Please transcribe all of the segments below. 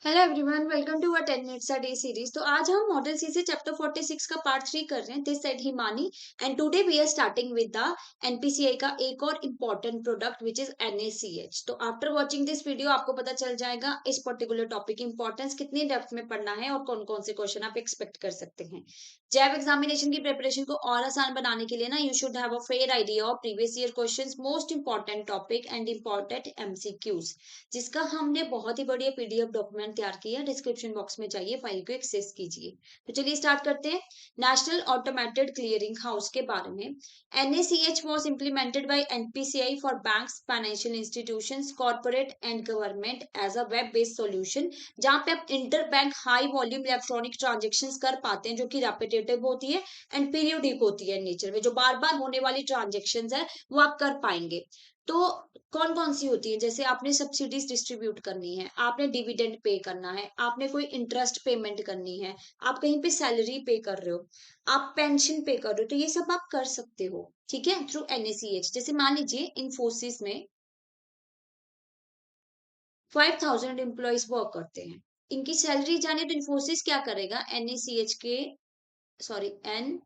Hello everyone, welcome to our 10 minutes a day series. तो आज हम मॉडल सी से चैप्टर 46 का पार्ट 3 कर रहे हैं। This side Himani and today we are starting with the NPCI का एक और important product which is NACH. तो आफ्टर वाचिंग दिस वीडियो आपको पता चल जाएगा इस पर्टिकुलर टॉपिक की इंपॉर्टेंस कितनी डेप्थ में पढ़ना है और कौन कौन से क्वेश्चन आप एक्सपेक्ट कर सकते हैं। जैव एग्जामिनेशन की प्रिपरेशन को और आसान बनाने के लिए ना you should have a fair idea of previous year questions, most important topic and important MCQs, जिसका हमने बहुत ही बढ़िया पीडीएफ डॉक्यूमेंट तैयार किया। डिस्क्रिप्शन बॉक्स में जाइए, फाइल को एक्सेस कीजिए। तो चलिए स्टार्ट करते हैं। नेशनल ऑटोमेटेड क्लियरिंग हाउस के बारे में। NACH was implemented by NPCI for banks, financial institutions, corporate and government as a web based solution, जहां पे आप inter bank high volume electronic transactions कर पाते हैं, जो कि रेपिटेटिव होती है एंड पीरियोडिक होती है नेचर में। जो बार बार होने वाली ट्रांजेक्शन्स है वो आप कर पाएंगे। तो कौन कौन सी होती है, जैसे आपने सब्सिडीज डिस्ट्रीब्यूट करनी है, आपने डिविडेंड पे करना है, आपने कोई इंटरेस्ट पेमेंट करनी है, आप कहीं पे सैलरी पे कर रहे हो, आप पेंशन पे कर रहे हो, तो ये सब आप कर सकते हो, ठीक है, थ्रू NACH। जैसे मान लीजिए इन्फोसिस में 5000 एम्प्लॉयज वर्क करते हैं, इनकी सैलरी जाने तो इन्फोसिस क्या करेगा, NACH के सॉरी एन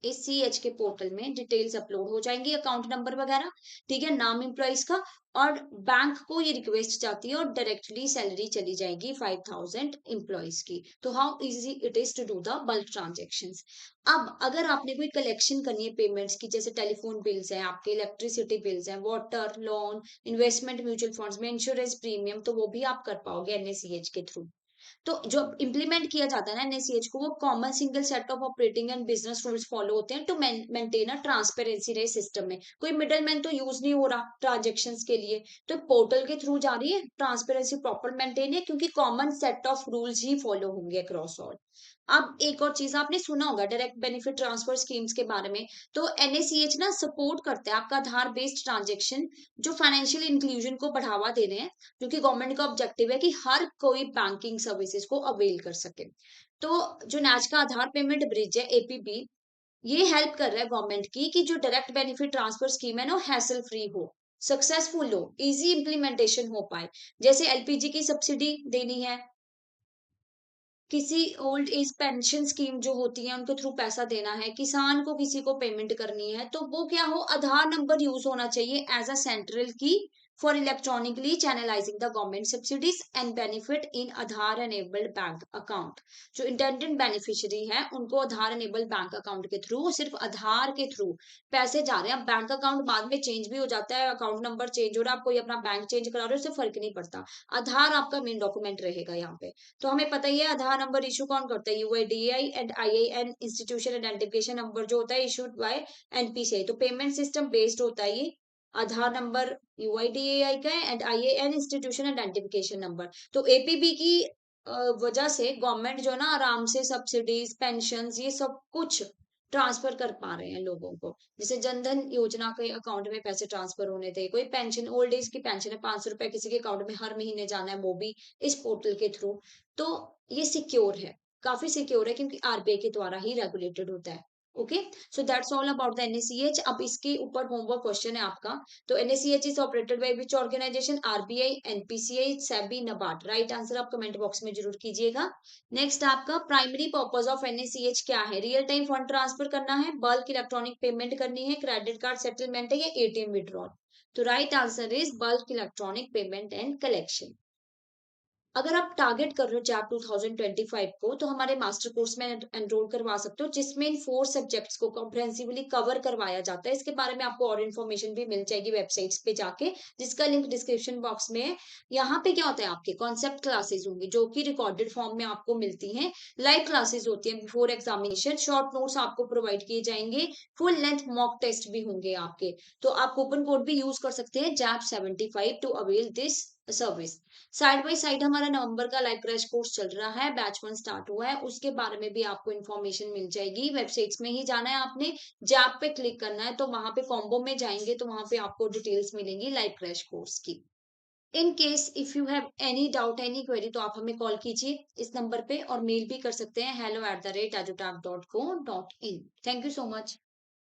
ACH के पोर्टल में डिटेल्स अपलोड हो जाएंगी, अकाउंट नंबर वगैरह, ठीक है, नाम एम्प्लॉइज का, और बैंक को ये रिक्वेस्ट जाती है और डायरेक्टली सैलरी चली जाएगी 5000 एम्प्लॉइज की। तो how easy it is to do the bulk transactions. अब अगर आपने कोई कलेक्शन करनी है पेमेंट्स की, जैसे टेलीफोन बिल्स हैं, आपके इलेक्ट्रिसिटी बिल्स हैं, water, loan, investment mutual funds में इंश्योरेंस प्रीमियम, तो वो भी आप कर पाओगे NACH के थ्रू। तो जो इम्प्लीमेंट किया जाता है ना NACH को, वो common single set of operating and business rules follow होते हैं टू मेंटेन अ ट्रांसपेरेंसी रहे सिस्टम में। कोई मिडलमैन तो यूज नहीं हो रहा ट्रांजेक्शन्स के लिए, तो पोर्टल के थ्रू जा रही है, ट्रांसपेरेंसी प्रॉपर मेंटेन है, क्योंकि common set of rules he follow होंगे अक्रॉस ऑल। अब एक और चीज आपने सुना होगा डायरेक्ट बेनिफिट ट्रांसफर स्कीम्स के बारे में। तो NACH ना सपोर्ट करता है आपका आधार बेस्ड ट्रांजेक्शन, जो फाइनेंशियल इंक्लूजन को बढ़ावा दे रहे हैं, क्योंकि गवर्नमेंट का ऑब्जेक्टिव है कि हर कोई बैंकिंग सर्विसेज को अवेल कर सके। तो जो नेच का आधार पेमेंट ब्रिज है APB, ये हेल्प कर रहा है गवर्नमेंट की कि जो डायरेक्ट बेनिफिट ट्रांसफर स्कीम है ना, हैसल फ्री हो, सक्सेसफुल हो, इजी इंप्लीमेंटेशन हो पाए। जैसे LPG की सब्सिडी देनी है, किसी ओल्ड एज पेंशन स्कीम जो होती है उनके थ्रू पैसा देना है, किसान को किसी को पेमेंट करनी है, तो वो क्या हो, आधार नंबर यूज होना चाहिए एज अ सेंट्रल की for electronically channelising the government subsidies and benefit in Aadhaar enabled bank account. जो इंटेंडेड बेनिफिशियरी है उनको आधार एनेबल्ड बैंक अकाउंट के थ्रू, सिर्फ आधार के थ्रू पैसे जा रहे हैं। बैंक अकाउंट बाद में चेंज भी हो जाता है, अकाउंट नंबर चेंज हो रहा है, आप कोई अपना बैंक चेंज करा रहे हो, उससे फर्क नहीं पड़ता, आधार आपका मेन डॉक्यूमेंट रहेगा यहाँ पे। तो हमें पता ही है आधार नंबर इशू कौन करता है, UIDAI and IAN institution identification number जो होता है इशूड बाय NPCI। तो पेमेंट सिस्टम बेस्ड होता है ये। आधार नंबर UIDAI का है and IAN institution identification number. तो APB की वजह से गवर्नमेंट जो ना आराम से सब्सिडीज, पेंशन, ये सब कुछ ट्रांसफर कर पा रहे हैं लोगों को। जैसे जनधन योजना के अकाउंट में पैसे ट्रांसफर होने थे, कोई पेंशन, ओल्ड एज की पेंशन है, 500 रुपए किसी के अकाउंट में हर महीने जाना है, वो भी इस पोर्टल के थ्रू। तो ये सिक्योर है, काफी सिक्योर है, क्योंकि RBI के द्वारा ही रेगुलेटेड होता है। Okay, so that's all about the NACH। अब इसके ऊपर होमवर्क क्वेश्चन है आपका। तो NACH is operated by which organisation, RBI, NPCI, SEBI, NABARD। Right answer आप कमेंट बॉक्स में जरूर कीजिएगा। नेक्स्ट आपका प्राइमरी पर्पस ऑफ NACH क्या है, रियल टाइम फंड ट्रांसफर करना है, बल्क इलेक्ट्रॉनिक पेमेंट करनी है, क्रेडिट कार्ड सेटलमेंट है, या ATM विड्रॉल। तो right answer is bulk electronic payment and collection. अगर आप टारगेट कर रहे हो जैप 2025 को, तो हमारे मास्टर कोर्स में एनरोल करवा सकते हो, जिसमें इन 4 सब्जेक्ट्स को कॉम्प्रहेंसिवली कवर करवाया जाता है। इसके बारे में आपको और इन्फॉर्मेशन भी मिल जाएगी वेबसाइट्स पे जाके, जिसका लिंक डिस्क्रिप्शन बॉक्स में है। यहाँ पे क्या होता है, आपके कॉन्सेप्ट क्लासेस होंगी जो कि रिकॉर्डेड फॉर्म में आपको मिलती हैं, लाइव क्लासेस होती है बिफोर एग्जामिनेशन, शॉर्ट नोट्स आपको प्रोवाइड किए जाएंगे, फुल लेंथ मॉक टेस्ट भी होंगे आपके। तो आप कूपन कोड भी यूज कर सकते हैं JAP75 to avail this service. Side by side हमारा नवंबर का लाइव क्रैश कोर्स चल रहा है, बैच 1 स्टार्ट हुआ है, उसके बारे में भी आपको इन्फॉर्मेशन मिल जाएगी। वेबसाइट्स में ही जाना है आपने, जैप पे क्लिक करना है, तो वहां पे कॉम्बो में जाएंगे तो वहां पे आपको डिटेल्स मिलेंगी लाइव क्रैश कोर्स की। In case if you have any doubt, any query, तो आप हमें कॉल कीजिए इस नंबर पे, और मेल भी कर सकते हैं hello@edutag.co.in। Thank you so much.